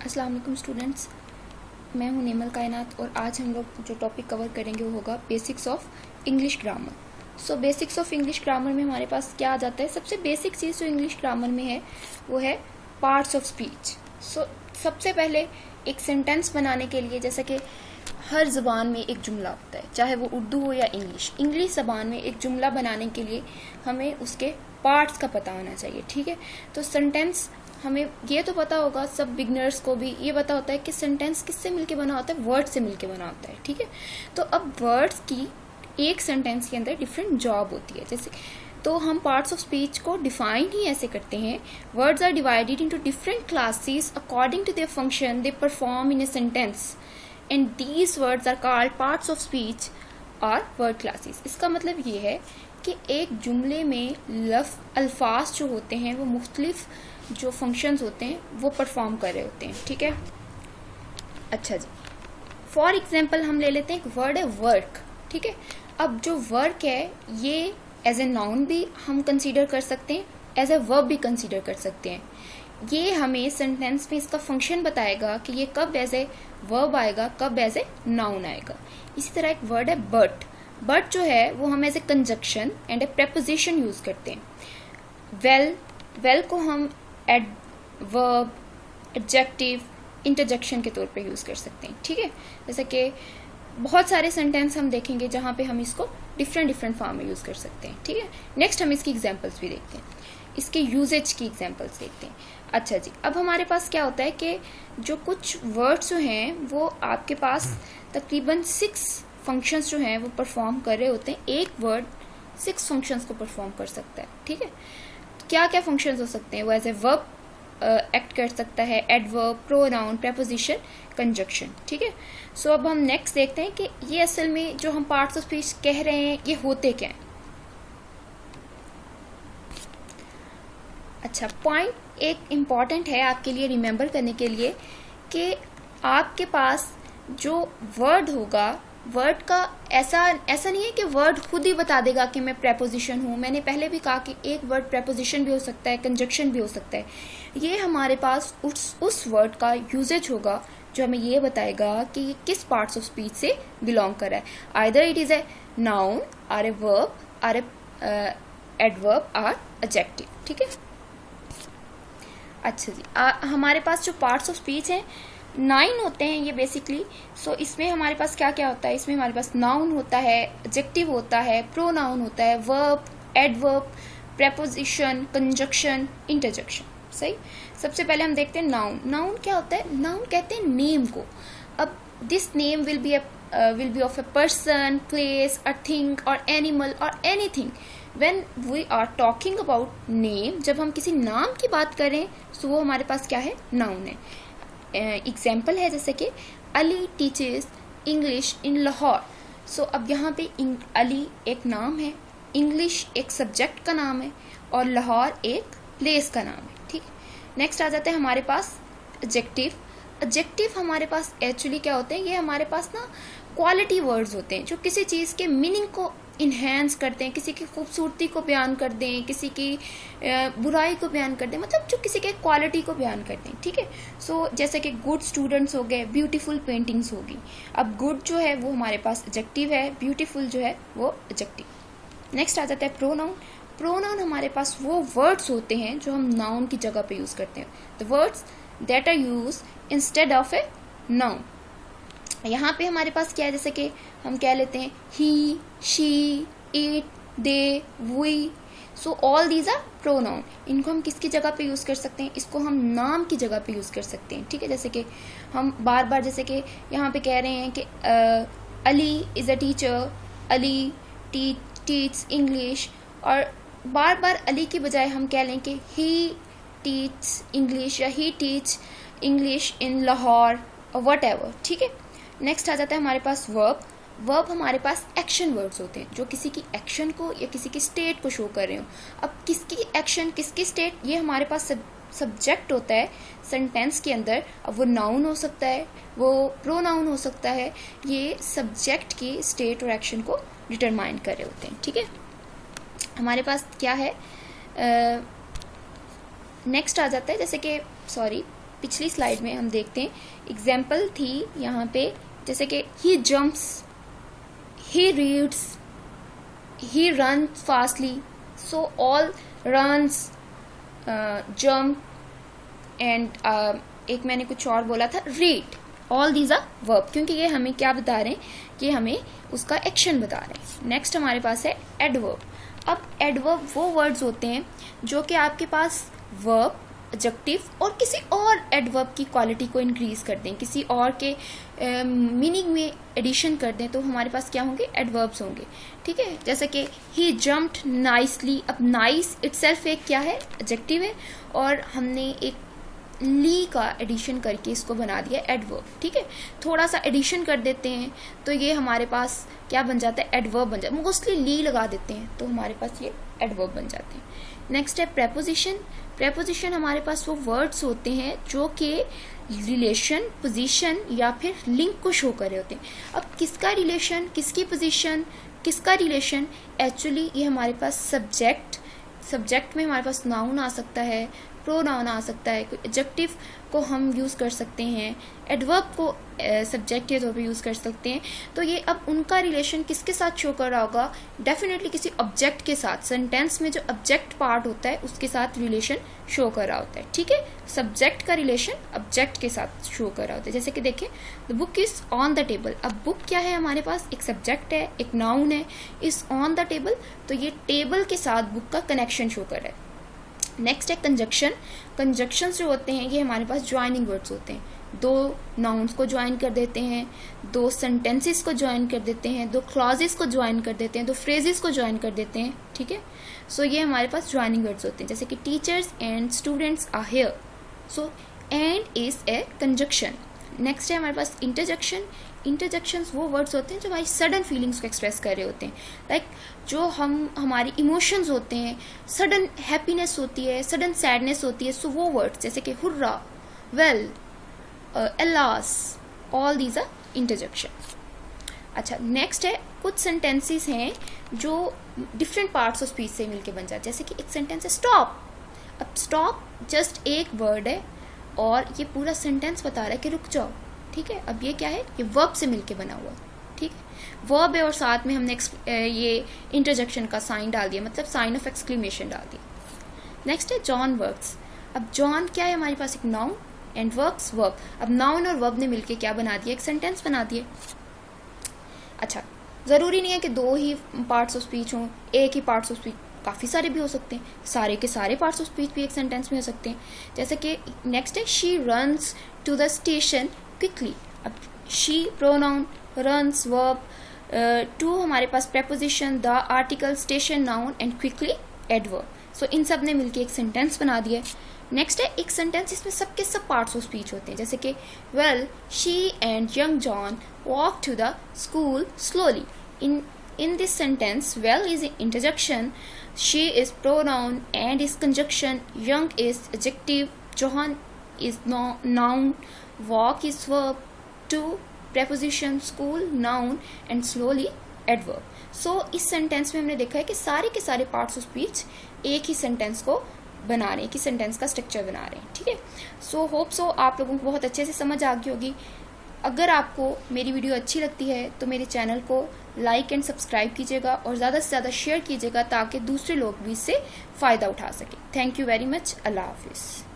अस्सलाम वालेकुम स्टूडेंट्स, मैं हूं नेमल कायनात और आज हम लोग जो टॉपिक कवर करेंगे वो होगा basics of English grammar. So basics of English grammar में हमारे पास क्या आ जाता है। सबसे बेसिक चीज़ जो इंग्लिश ग्रामर में है वो है पार्ट्स ऑफ स्पीच। सो सबसे पहले एक सेंटेंस बनाने के लिए, जैसा कि हर ज़बान में एक जुमला होता है, चाहे वो उर्दू हो या इंग्लिश ज़बान में एक जुमला बनाने के लिए हमें उसके पार्ट्स का पता होना चाहिए। ठीक है, तो सेंटेंस हमें ये तो पता होगा, सब बिगनर्स को भी ये पता होता है कि सेंटेंस किससे मिलके बना होता है, वर्ड से मिलके बना होता है। ठीक है, तो अब वर्ड्स की एक सेंटेंस के अंदर डिफरेंट जॉब होती है। जैसे तो हम पार्ट्स ऑफ स्पीच को डिफाइन ही ऐसे करते हैं, words are divided into different classes according to their function they perform in a sentence and these words are called parts of speech और वर्ड क्लासेस। इसका मतलब ये है कि एक जुमले में अल्फाज जो होते हैं वो मुख्तलिफ जो फंक्शंस होते हैं वो परफॉर्म कर रहे होते हैं। ठीक है, अच्छा जी, फॉर एग्जाम्पल हम ले लेते हैं एक वर्ड है वर्क। ठीक है, अब जो वर्क है ये एज ए नाउन भी हम कंसीडर कर सकते हैं, एज ए वर्ब भी कंसीडर कर सकते हैं। ये हमें सेंटेंस में इसका फंक्शन बताएगा कि ये कब एज ए वर्ब आएगा, कब एज ए नाउन आएगा। इसी तरह एक वर्ड है बट। बट जो है वो हम as a conjunction and a preposition use करते हैं। वेल को हम एडवर्ब, एडजेक्टिव, इंटरजेक्शन के तौर पे यूज कर सकते हैं। ठीक है, जैसे कि बहुत सारे सेंटेंस हम देखेंगे जहां पे हम इसको डिफरेंट फॉर्म में यूज कर सकते हैं। ठीक है, नेक्स्ट हम इसकी एग्जांपल्स भी देखते हैं, इसके यूजेज की एग्जांपल्स देखते हैं। अच्छा जी, अब हमारे पास क्या होता है कि जो कुछ वर्ड्स जो हैं वो आपके पास तकरीबन 6 फंक्शंस जो हैं वो परफॉर्म कर रहे होते हैं। एक वर्ड 6 फंक्शंस को परफॉर्म कर सकता है। ठीक है, क्या क्या फंक्शंस हो सकते हैं, वो एज ए वर्ब एक्ट कर सकता है, एडवर्ब, प्रोनाउन, प्रेपोजिशन, कंजक्शन। ठीक है, सो अब हम नेक्स्ट देखते हैं कि ये असल में जो हम पार्ट्स ऑफ स्पीच कह रहे हैं ये होते क्या हैं। अच्छा, पॉइंट एक इम्पॉर्टेंट है आपके लिए रिमेम्बर करने के लिए कि आपके पास जो वर्ड होगा, वर्ड का ऐसा नहीं है कि वर्ड खुद ही बता देगा कि मैं प्रेपोजिशन हूँ। मैंने पहले भी कहा कि एक वर्ड प्रेपोजिशन भी हो सकता है, कंजक्शन भी हो सकता है। ये हमारे पास उस वर्ड का यूजेज होगा जो हमें ये बताएगा कि ये किस पार्ट्स ऑफ स्पीच से बिलोंग कर रहा है। Either it is a noun और ए वर्ब और ए एडवर्ब और एडजेक्टिव। ठीक है, अच्छा जी, हमारे पास जो पार्ट्स ऑफ स्पीच हैं 9 होते हैं ये बेसिकली। सो इसमें हमारे पास क्या क्या होता है, इसमें हमारे पास नाउन होता है, एडजेक्टिव होता है, प्रोनाउन होता है, verb, adverb, preposition, conjunction, interjection. सही, सबसे पहले हम देखते हैं नाउन। नाउन क्या होता है, नाउन कहते हैं नेम को। अब this name will be of a person, place, a thing और एनिमल और anything. When we are talking about name, जब हम किसी नाम की बात करें तो वो हमारे पास क्या है, नाउन है। एग्जाम्पल है जैसे कि Ali teaches English in Lahore. So अब यहाँ पे अली एक नाम है, इंग्लिश एक सब्जेक्ट का नाम है और लाहौर एक प्लेस का नाम है। ठीक, नेक्स्ट आ जाता है हमारे पास एडजेक्टिव। एडजेक्टिव हमारे पास एक्चुअली क्या होते हैं, ये हमारे पास ना क्वालिटी वर्ड्स होते हैं जो किसी चीज़ के मीनिंग को इन्हेंस करते हैं, किसी की खूबसूरती को बयान कर दें, किसी की बुराई को बयान कर दें, मतलब जो किसी के क्वालिटी को बयान करते हैं। ठीक है, सो जैसे कि गुड स्टूडेंट्स हो गए, ब्यूटीफुल पेंटिंग्स होगी। अब गुड जो है वो हमारे पास एडजेक्टिव है, ब्यूटीफुल जो है वो एडजेक्टिव। नेक्स्ट आ जाता है प्रोनाउन। प्रोनाउन हमारे पास वो वर्ड्स होते हैं जो हम नाउन की जगह पे यूज करते हैं, the words that are use instead of a noun. यहाँ पे हमारे पास क्या है, जैसे कि हम कह लेते हैं he, she, it, they, we. So all these are pronoun. इनको हम किसकी जगह पे यूज कर सकते हैं, इसको हम नाम की जगह पे यूज कर सकते हैं। ठीक है, जैसे कि हम बार बार जैसे कि यहाँ पे कह रहे हैं कि Ali is a teacher, Ali teach English, और बार बार अली की बजाय हम कह लें कि ही टीच इंग्लिश या ही टीच इंग्लिश इन लाहौर और वट एवर। ठीक है, नेक्स्ट आ जाता है हमारे पास वर्ब। वर्ब हमारे पास एक्शन वर्ड्स होते हैं जो किसी की एक्शन को या किसी की स्टेट को शो कर रहे हो। अब किसकी एक्शन, किसकी स्टेट, ये हमारे पास सब्जेक्ट होता है सेंटेंस के अंदर। अब वो नाउन हो सकता है, वो प्रोनाउन हो सकता है, ये सब्जेक्ट की स्टेट और एक्शन को डिटरमाइन कर रहे होते हैं। ठीक है, हमारे पास क्या है, नेक्स्ट आ जाता है जैसे कि पिछली स्लाइड में हम देखते हैं, एग्जाम्पल थी यहाँ पे, जैसे कि he jumps, he reads, he run fastly, so all runs, jump and एक मैंने कुछ और बोला था, read, all these are verb, क्योंकि ये हमें क्या बता रहे हैं कि हमें उसका एक्शन बता रहे हैं। नेक्स्ट हमारे पास है एडवर्ब। अब एडवर्ब वो वर्ड्स होते हैं जो कि आपके पास वर्ब, एडजेक्टिव और किसी और एडवर्ब की क्वालिटी को इंक्रीज कर दें, किसी और के मीनिंग में एडिशन कर दें, तो हमारे पास क्या होंगे, एडवर्ब्स होंगे। ठीक है, जैसे कि ही जम्प्ड नाइसली। अब नाइस इटसेल्फ एक क्या है, एडजेक्टिव है, और हमने एक ली का एडिशन करके इसको बना दिया एडवर्ब। ठीक है, थोड़ा सा एडिशन कर देते हैं तो ये हमारे पास क्या बन जाता है, एडवर्ब बन जाता है। मोस्टली ली लगा देते हैं तो हमारे पास ये एडवर्ब बन जाते हैं। नेक्स्ट है प्रेपोजिशन। प्रेपोजिशन हमारे पास वो वर्ड्स होते हैं जो कि रिलेशन, पोजीशन या फिर लिंक को शो कर रहे होते हैं। अब किसका रिलेशन, किसकी पोजीशन, किसका रिलेशन, एक्चुअली ये हमारे पास सब्जेक्ट में हमारे पास नाउन आ सकता है, प्रोनाउन आ सकता है, कोई एडजेक्टिव को हम यूज़ कर सकते हैं, एडवर्ब को सब्जेक्ट के तौर पे यूज़ कर सकते हैं। तो ये अब उनका रिलेशन किसके साथ शो कर रहा होगा, डेफिनेटली किसी ऑब्जेक्ट के साथ। सेंटेंस में जो ऑब्जेक्ट पार्ट होता है उसके साथ रिलेशन शो कर रहा होता है। ठीक है, सब्जेक्ट का रिलेशन ऑब्जेक्ट के साथ शो कर रहा होता है। जैसे कि देखिए, the book is on the table. अब बुक क्या है, हमारे पास एक सब्जेक्ट है, एक नाउन है, इज ऑन द टेबल, तो ये टेबल के साथ बुक का कनेक्शन शो कर रहा है। नेक्स्ट है कंजक्शन। कंजक्शंस जो होते हैं ये हमारे पास ज्वाइनिंग वर्ड्स होते हैं। दो नाउन्स को ज्वाइन कर देते हैं, दो सेंटेंसेस को ज्वाइन कर देते हैं, दो क्लॉजेस को ज्वाइन कर देते हैं, दो फ्रेजेस को ज्वाइन कर देते हैं। ठीक है, सो ये हमारे पास ज्वाइनिंग वर्ड्स होते हैं, जैसे कि teachers and students are here, so and is a conjunction. Next है हमारे पास इंटरजेक्शन। इंटरजेक्शंस वो वर्ड्स होते हैं जो हमारी सडन फीलिंग्स को एक्सप्रेस कर रहे होते हैं, लाइक जो हमारी इमोशंस होते हैं, सडन हैप्पीनेस होती है, सडन सैडनेस होती है, सो वो वर्ड्स जैसे कि hurrah, well, alas, all these are interjection. अच्छा, नेक्स्ट है कुछ सेंटेंसेस हैं जो डिफरेंट पार्ट्स ऑफ स्पीच से मिलके बन जाते हैं, जैसे कि एक सेंटेंस है स्टॉप। अब स्टॉप जस्ट एक वर्ड है और ये पूरा सेंटेंस बता रहा है कि रुक जाओ। ठीक है, अब ये क्या है, ये वर्ब से मिलके बना हुआ। ठीक है, वर्ब है और साथ में हमने ये इंटरजेक्शन का साइन डाल दिया, मतलब साइन ऑफ एक्सक्लेमेशन डाल दिया। नेक्स्ट है जॉन वर्क्स। अब जॉन क्या है, हमारे पास एक नाउन एंड वर्क्स वर्ब। अब नाउन और वर्ब ने मिलके क्या बना दिया, एक सेंटेंस बना दिए। अच्छा, जरूरी नहीं है कि दो ही पार्ट्स ऑफ स्पीच हों, एक ही पार्ट्स ऑफ स्पीच, काफी सारे भी हो सकते हैं, सारे के सारे पार्ट्स ऑफ स्पीच भी एक सेंटेंस में हो सकते हैं। जैसे कि नेक्स्ट है she runs to the station quickly. अब she pronoun, runs verb, to हमारे पास preposition, the article, station noun and quickly adverb. So इन सब ने मिलके एक सेंटेंस बना दिया। नेक्स्ट है एक सेंटेंस, इसमें सबके सब पार्ट्स ऑफ स्पीच होते हैं, जैसे कि well she and young John walk to the school slowly. In this sentence, well is interjection, she is pronoun and is conjunction, young is adjective, Johan is noun, walk is verb, to preposition, school noun and slowly adverb. So इस sentence में हमने देखा है कि सारे के सारे parts of speech एक ही सेंटेंस को बना रहे हैं, एक ही सेंटेंस का स्ट्रक्चर बना रहे हैं। ठीक है, सो होप सो आप लोगों को बहुत अच्छे से समझ आ गई होगी। अगर आपको मेरी वीडियो अच्छी लगती है तो मेरे चैनल को लाइक एंड सब्सक्राइब कीजिएगा और ज़्यादा से ज़्यादा शेयर कीजिएगा ताकि दूसरे लोग भी इससे फ़ायदा उठा सकें। Thank you very much. अल्लाह हाफिज़।